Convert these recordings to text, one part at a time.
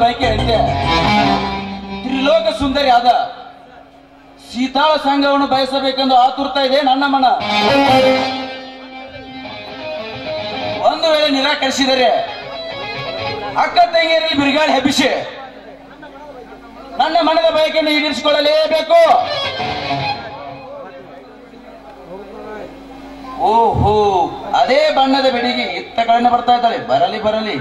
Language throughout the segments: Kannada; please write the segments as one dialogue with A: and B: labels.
A: ಬಯಕೆ ಅಂತೆ ತ್ರಿಲೋಕ ಸುಂದರಿ ಆದ ಸೀತಾಳ ಸಂಘವನ್ನು ಬಯಸಬೇಕೆಂದು ಆತುರ್ತಾ ಇದೆ ನನ್ನ ಮನ. ಒಂದು ವೇಳೆ ನಿರಾಕರಿಸಿದರೆ ಅಕ್ಕ ತಂಗಿಯರಲ್ಲಿ ಬಿರುಗಾಳಿ ಹಬ್ಬಿಸಿ ನನ್ನ ಮನದ ಬಯಕೆಯನ್ನು ಈಡೇರಿಸಿಕೊಳ್ಳಲೇಬೇಕು. ಓಹೋ, ಅದೇ ಬಣ್ಣದ ಬೆಡಿಗೆ ಇತ್ತ ಕಡೆಯಿಂದ ಬರ್ತಾ ಇದ್ದಾಳೆ. ಬರಲಿ ಬರಲಿ.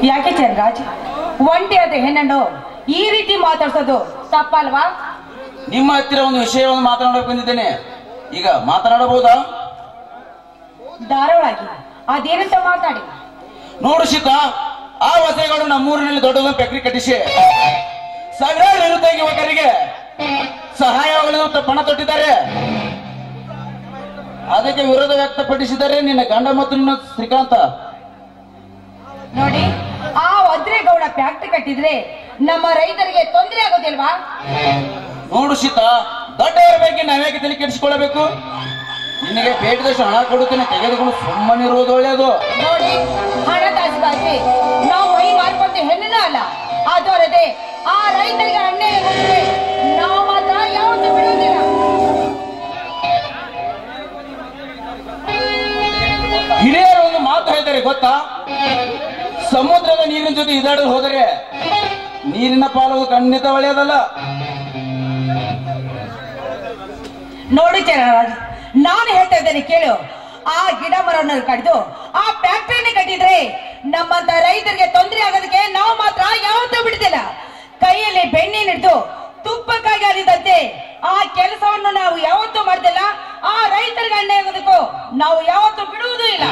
B: ಯಾಕೆ ಚಂದ್ರಾಜ್, ಒಂಟಿಯಾದ ಹೆಣ್ಣನ್ನು ಈ ರೀತಿ ಮಾತಾಡ್ಸೋದು ತಪ್ಪಲ್ವಾ?
A: ನಿಮ್ಮ ಹತ್ತಿರ ಒಂದು ವಿಷಯವನ್ನು ಮಾತನಾಡಬೇಕು ಬಂದಿದ್ದೇನೆ. ಈಗ ಮಾತನಾಡಬಹುದಾ?
B: ಧಾರಾಳಾಗಿ ಅದೇನಂತ ಮಾತಾಡಿ.
A: ನೋಡು ಸೀತಾ, ಆ ವಸೆಗಳು ನಮ್ಮೂರಿನಲ್ಲಿ ದೊಡ್ಡದೊಂದು ಫ್ಯಾಕ್ಟರಿ ಕಟ್ಟಿಸಿ ಸಾವಿರಾರು ನಿರುದ್ಯೋಗಿ ಯುವಕರಿಗೆ ಸಹಾಯವಾಗಲು ಪಣ ತೊಟ್ಟಿದ್ದಾರೆ. ಅದಕ್ಕೆ ವಿರೋಧ ವ್ಯಕ್ತಪಡಿಸಿದರೆ ನಿನ್ನ ಗಂಡ ಮತ್ತು ನಿನ್ನ ಶ್ರೀಕಾಂತ.
B: ನೋಡಿ, ಆ ವಜ್ರೇಗೌಡ ಫ್ಯಾಕ್ಟರಿ ಕಟ್ಟಿದ್ರೆ ನಮ್ಮ ರೈತರಿಗೆ ತೊಂದರೆ ಆಗೋದಿಲ್ವಾ?
A: ನೋಡು ಸೀತಾ, ದೊಡ್ಡವರ ಬಗ್ಗೆ ನಾವ್ಯಾಕೆ ತಲೆ ಕೆಡಿಸಿಕೊಳ್ಳಬೇಕು? ನಿನಗೆ ಬೇಟದಷ್ಟು ಹಣ ಕೊಡುತ್ತೇನೆ, ತೆಗೆದುಕೊಂಡು ಸುಮ್ಮನಿರುವುದು ಒಳ್ಳೆಯದು.
B: ನೋಡಿ, ಹಣದಾಸೆ ನಾವು ಮೈ ಮಾರ್ಕೊಂತ ಹೆಣ್ಣನ ಅಲ್ಲ. ಅದು ಅಲ್ಲದೆ ಆ ರೈತರಿಗೆ ಅನ್ಯಾಯ ಮಾಡಿದ್ರೆ ನಾವು ಮಾತ್ರ ಯಾವತ್ತೂ ಬಿಡುವುದಿಲ್ಲ.
A: ಹಿರಿಯರು ಒಂದು ಮಾತು ಹೇಳ್ತಾರೆ ಗೊತ್ತಾ? ಸಮುದ್ರದ ನೀರಿನ ಜೊತೆ ಇದಾಡಲು ಹೋದರೆ ನೀರಿನ ಪಾಲುವುದು ಖಂಡಿತ ಒಳ್ಳೆಯದಲ್ಲ.
B: ನೋಡಿ ಚರಣರಾಜ್, ನಾನು ಹೇಳ್ತಾ ಇದ್ದೇನೆ ಕೇಳು. ಆ ಗಿಡ ಮರವನ್ನು ಕಡಿದು ಆ ಫ್ಯಾಕ್ಟರಿನ ಕಟ್ಟಿದ್ರೆ ನಮ್ಮಂತ ರೈತರಿಗೆ ತೊಂದರೆ ಆಗೋದಕ್ಕೆ ನಾವು ಮಾತ್ರ ಯಾವತ್ತೂ ಬಿಡುತ್ತಿಲ್ಲ. ಕೈಯಲ್ಲಿ ಬೆಣ್ಣೆ ಹಿಡಿದು ತುಪ್ಪಕ್ಕಾಗಿ ಅರಿದಂತೆ ಆ ಕೆಲಸವನ್ನು ನಾವು ಯಾವತ್ತೂ ಮಾಡ್ತಿಲ್ಲ. ಆ ರೈತರಿಗೆ ಅನ್ಯಾಯ ಆಗೋದಕ್ಕೂ ನಾವು ಯಾವತ್ತೂ ಬಿಡುವುದೂ ಇಲ್ಲ.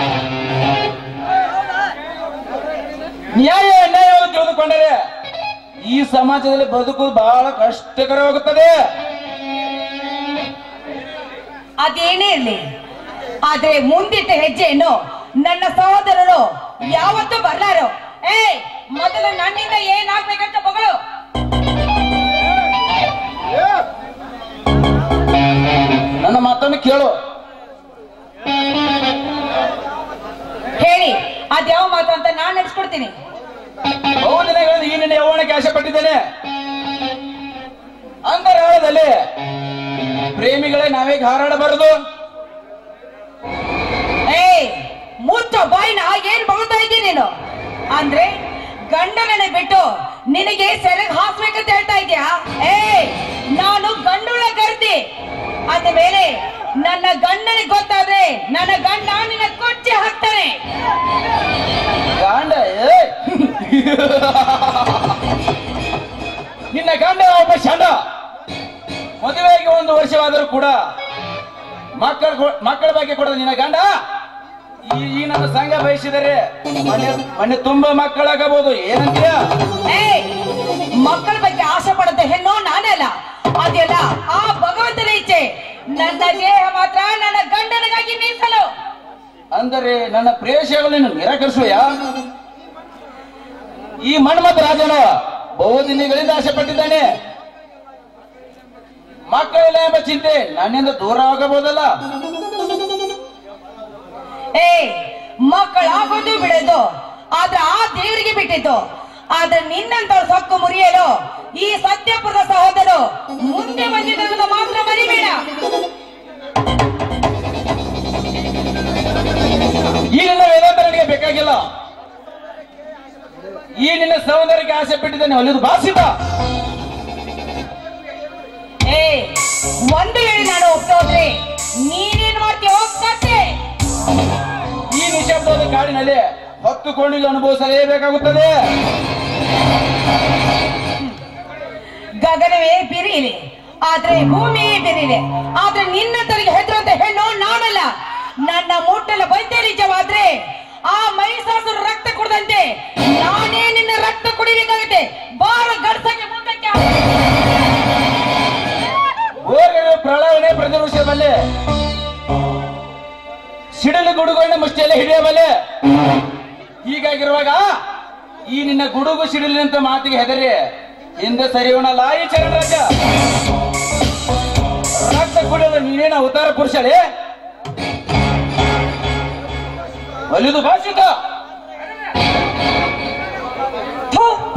A: ನ್ಯಾಯ ಅನ್ಯಾಯವನ್ನು ತಿಳಿದುಕೊಂಡರೆ ಈ ಸಮಾಜದಲ್ಲಿ ಬದುಕುವುದು ಬಹಳ ಕಷ್ಟಕರವಾಗುತ್ತದೆ.
B: ಅದೇನೇ ಇರಲಿ, ಆದ್ರೆ ಮುಂದಿಟ್ಟ ಹೆಜ್ಜೆಯನ್ನು ನನ್ನ ಸಹೋದರರು ಯಾವತ್ತೂ ಬರ್ಲಾರು. ಮೊದಲು ನನ್ನಿಂದ ಏನಾಗ್ಬೇಕಂತ ಮಗಳು
A: ನನ್ನ ಮಾತನ್ನು ಕೇಳು.
B: ಹೇಳಿ, ಅದ್ಯಾವ ಮಾತು ಅಂತ ನಾನು ನಡೆಸ್ಕೊಡ್ತೀನಿ.
A: ಬಹು ದಿನಗಳಲ್ಲಿ ಈ ನಿನ್ನ ಯೌವನಕ್ಕೆ ಆಸೆ ಪಟ್ಟಿದ್ದೇನೆ. ಅಂತರಾಳದಲ್ಲಿ ಪ್ರೇಮಿಗಳೇ ನಾವೇಗೆ ಹಾರಾಡಬಾರದು?
B: ಮುಚ್ಚ ಬಾಯಿನ ಏನ್ ಬಗ್ತಾ ಇದ್ದೀನಿ ನೀನು? ಅಂದ್ರೆ ಗಂಡನನ್ನೇ ಬಿಟ್ಟು ನಿನಗೆ ಸೆರೆಗೆ ಹಾಸ್ಬೇಕಂತ ಹೇಳ್ತಾ ಇದೀಯಾ? ನಾನು ಗಂಡುಳ ಕರ್ತಿ ಅಂದ ಮೇಲೆ ನನ್ನ ಗಂಡನಿಗೆ ಗೊತ್ತಾದ್ರೆ ನನ್ನ ಗಂಡ ನಿನ್ನ ಕೊಚ್ಚಿ ಹಾಕ್ತಾನೆ.
A: ಗಂಡ ನಿನ್ನ ಗಂಡ ಒಬ್ಬ ಚಂಡ. ಮದುವೆಗೆ 1 ವರ್ಷವಾದರೂ ಕೂಡ ಮಕ್ಕಳ ಬಗ್ಗೆ ಕೊಡದ ನಿನ್ನ ಗಂಡ ಈ ನನ್ನ ಸಂಘ ಬಯಸಿದರೆ ಮನೆ ತುಂಬಾ ಮಕ್ಕಳಾಗಬಹುದು. ಏನಂತೀಯ?
B: ಮಕ್ಕಳ ಬಗ್ಗೆ ಆಸೆ ಪಡದ ಹೆಣ್ಣು ನಾನೇ ಅಲ್ಲ, ಅದೆಲ್ಲ ಆ ಭಗವಂತನ ಇಚ್ಛೆ. ನನ್ನ ದೇಹ ಮಾತ್ರ ನನ್ನ ಗಂಡನಿಗಾಗಿ ಮೀಸಲು.
A: ಅಂದರೆ ನನ್ನ ಪ್ರೇಯಸಿಗಳನ್ನು ನಿರಾಕರಿಸುವೆಯ? ಈ ಮನ್ಮಥ ರಾಜನ ಬಹುದಿನಗಳಿಂದ ಆಸೆ ಪಟ್ಟಿದ್ದಾನೆ. ಮಕ್ಕಳಿಲ್ಲ ಎಂಬ ಚಿಂತೆ ನನ್ನಿಂದ ದೂರ ಆಗಬಹುದಲ್ಲ?
B: ಮಕ್ಕಳಾಗೋದು ಬಿಡೋದು ಆದ್ರೆ ಆ ದೇವರಿಗೆ ಬಿಟ್ಟಿದ್ದು. ಆದ್ರೆ ನಿನ್ನಂತ ಸೊಕ್ಕು ಮುರಿಯಲು ಈ ಸತ್ಯಪುರದ ಸಹೋದರು ಮುಂದೆ ಬಂದಿದ್ದ ಮಾತ್ರ ಮರಿಬೇಡ.
A: ಈ ನಿನ್ನ ವೇದಾಂತ ನನಗೆ ಬೇಕಾಗಿಲ್ಲ. ಈ ನಿನ್ನ ಸಹೋದರಿಗೆ ಆಸೆ ಪಟ್ಟಿದ್ದಾನೆ, ಒಲಿದು ಬಾಸಿದ.
B: ಒಂದು ವೇಳೆ ನಾನು ಒಪ್ಪೋದ್ರೆ ನೀನೇನ್ ಮಾಡ್ತೀಯೋ ಕತೆ.
A: ಈ ನಿಶಬ್ದದ ಕಾಡಿನಲ್ಲಿ ಹೊತ್ತುಕೊಂಡಿಗೆ ಅನುಭವಿಸಲೇಬೇಕಾಗುತ್ತದೆ.
B: ಗಗನವೇ ಬಿರಿಯಿದೆ, ಆದ್ರೆ ಭೂಮಿಯೇ ಬಿರಿಯಿದೆ. ಆದ್ರೆ ನಿನ್ನಂತರಿಗೆ ಹೆದರುವಂತ ಹೆಣ್ಣು ನಾನಲ್ಲ. ನನ್ನ ಮುಟ್ಟಲು ಬಂದೆ ನಿಜವಾದ್ರೆ ಆ ಮಹಿಷಾಸುರ ರಕ್ತ ಕುಡಿದಂತೆ ನಾನೇ ನಿನ್ನ ರಕ್ತ ಕುಡಿಬೇಕಾಗುತ್ತೆ. ಬಾರ ಗಡ್ಸಕ್ಕೆ ಮುಂದಕ್ಕೆ.
A: ಕರೆದ ವಿಷಯದಲ್ಲಿ ಸಿಡಿಲು ಗುಡುಗುಗಳನ್ನ ಮುಷ್ಟಿಯಲ್ಲಿ ಹಿಡಿಯಬಲ್ಲೆ. ಹೀಗಾಗಿರುವಾಗ ಈ ನಿನ್ನ ಗುಡುಗು ಸಿಡಿಲಿನಂತ ಮಾತಿಗೆ ಹೆದರಿ ಹಿಂದೆ ಸರಿಯೋಣಲ್ಲ ಈ ಚರಣರಾಜ. ರಕ್ತ ಕುಡಿಯೋದು ನೀನೇನ ಅವತಾರ ಪುರುಷಳೇ, ಒಲಿದು ಭಾಷಿಕ.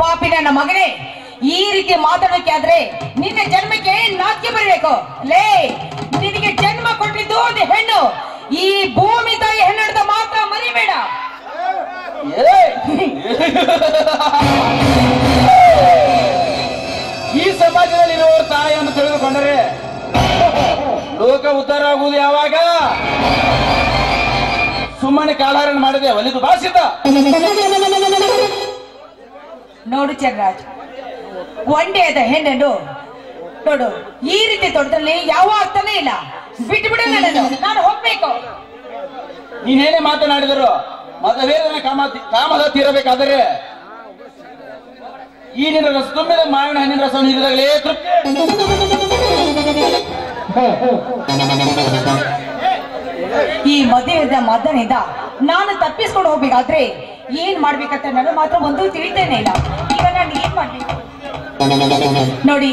B: ಪಾಪಿ ನನ್ನ ಮಗನೇ, ಈ ರೀತಿ ಮಾತಾಡೋಕೆ ಆದ್ರೆ ನಿನ್ನ ಜನ್ಮಕ್ಕೆ ನಾಚಿಕೆ ಬರಬೇಕು. ಲೇ, ನಿನಗೆ ಜನ್ಮ ಕೊಟ್ಟಿದ್ದು ಒಂದು ಹೆಣ್ಣು. ಈ ಭೂಮಿ ತಾಯಿ ಹೆಣ್ಣು ಮಾತ್ರ ಮರಿಬೇಡ.
A: ಈ ಸಮಾಜದಲ್ಲಿ ಇರುವವರು ತಾಯಿಯನ್ನು ತಿಳಿದುಕೊಂಡರೆ ಲೋಕ ಉದ್ಧಾರ ಆಗುವುದು ಯಾವಾಗ? ಸುಮ್ಮನೆ ಕಾಲಹರಣ ಮಾಡಿದೆ ಒಲಿದು ಭಾಷಿತ.
B: ನೋಡು ಚಂದ್ರರಾಜ್, ಒಂಡೆಯದ ಹೆಣ್ಣನ್ನು ನೋಡು, ಈ ರೀತಿ ತೊಡದಲ್ಲಿ ಯಾವ ಅರ್ಥನೇ ಇಲ್ಲ. ಬಿಟ್ಟು ಬಿಡು ನನ್ನನ್ನು, ನಾನು ಹೋಗ್ಬೇಕು.
A: ನೀನೇನೇ ಮಾತನಾಡಿದರು ಮತವೇದನ ಕಾಮದ ತೀರಬೇಕಾದರೆ ಈ ನಿನ್ನ ರಸ ತುಂಬಿದ ಮಾವಿನ ಹಣ್ಣಿನ ರಸವನ್ನು ಹಿಡಿದಾಗಲೇ ತೃಪ್ತಿ.
B: ಈ ಮದುವೆದ ಮದನಿಂದ ನಾನು ತಪ್ಪಿಸ್ಕೊಂಡು ಹೋಗ್ಬೇಕಾದ್ರೆ ಏನ್ ಮಾಡ್ಬೇಕಂತ ನಾನು ಮಾತ್ರ ಒಂದು ತಿಳಿತೇನೆ ಇಲ್ಲ. ಈಗ ನಾನು ಏನ್ ಮಾಡ್ಬೇಕು ನೋಡಿ.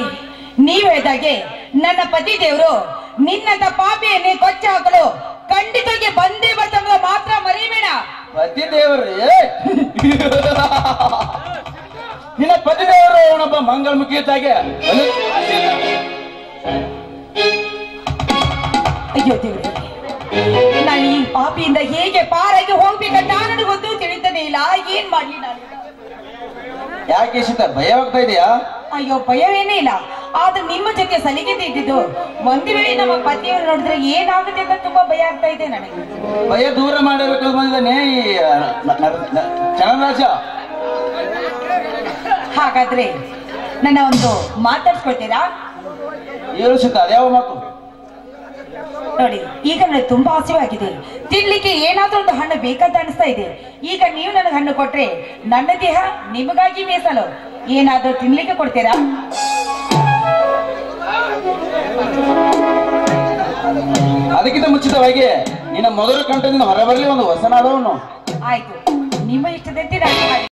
B: ನೀವ್ ಹೇಳಿದಾಗೆ ನನ್ನ ಪತಿ ದೇವರು ನಿನ್ನಂತ ಪಾಪಿಯನ್ನೇ ಕೊಚ್ಚ ಹಾಕಲು ಖಂಡಿತವಾಗಿ ಬಂದೇ ಬರ್ತಾಗ ಮಾತ್ರ ಮರಿಬೇಡ.
A: ಪತಿ ದೇವ್ರಿ ನಿನ್ನ ಪತಿ ದೇವರು ಅವನೊಬ್ಬ ಮಂಗಳಮುಖಿ ಇದ್ದಾಗೆ.
B: ಅಯ್ಯೋ ದೇವ್ರೆ, ನಾನು ಈ ಪಾಪಿಯಿಂದ ಹೇಗೆ ಪಾರಾಗಿ ಹೋಗ್ಬೇಕಂತ ನನಗೊಂದು ತಿಳಿತಾನೆ ಇಲ್ಲ. ಏನ್ ಮಾಡ್ಲಿ ನಾನು?
A: ಯಾಕೆ ಸೀತಾ ಭಯವಾಗ್ತಾ ಇದೆಯಾ?
B: ಅಯ್ಯೋ, ಭಯವೇನೇ ಇಲ್ಲ. ಆದ್ರೆ ನಿಮ್ಮ ಜೊತೆ ಸಲಿಗೆ ಇದ್ದಿದ್ದು ಒಂದು ವೇಳೆ ನಮ್ಮ ಪತಿಯವರು ನೋಡಿದ್ರೆ ಏನಾಗುತ್ತೆ ಅಂತ ತುಂಬಾ ಭಯ ಆಗ್ತಾ ಇದೆ ನನಗೆ.
A: ಭಯ ದೂರ ಮಾಡಬೇಕು ಬಂದಿದ್ದಾನೆ ಈ ಚರಣರಾಜ.
B: ಹಾಗಾದ್ರೆ ನನ್ನ ಒಂದು ಮಾತಾಡ್ಸ್ಕೊಳ್ತೀರಾ?
A: ಹೇಳು ಸೀತಾ, ಅದ್ಯಾವ ಮಾತು?
B: ನೋಡಿ, ಈಗ ನನಗೆ ತುಂಬಾ ಹಸಿವಾಗಿದೆ. ತಿನ್ಲಿಕ್ಕೆ ಏನಾದ್ರೂ ಒಂದು ಹಣ್ಣು ಬೇಕಂತ ಅನಿಸ್ತಾ ಇದೆ. ಈಗ ನೀವು ನನಗೆ ಹಣ್ಣು ಕೊಟ್ರೆ ನನ್ನ ದೇಹ ನಿಮಗಾಗಿ ಮೀಸಲು. ಏನಾದ್ರೂ ತಿನ್ಲಿಕ್ಕೆ ಕೊಡ್ತೀರಾ?
A: ಅದಕ್ಕಿಂತ ಮುಂಚಿತವಾಗಿ ನಿನ್ನ ಮೊದಲ ಕಂಠದಿಂದ ಹೊರಬರಲಿ ಒಂದು ವಸನಾದವನು.
B: ಆಯ್ತು, ನಿಮ್ಮ ಇಷ್ಟದಂತೆ ನಾನು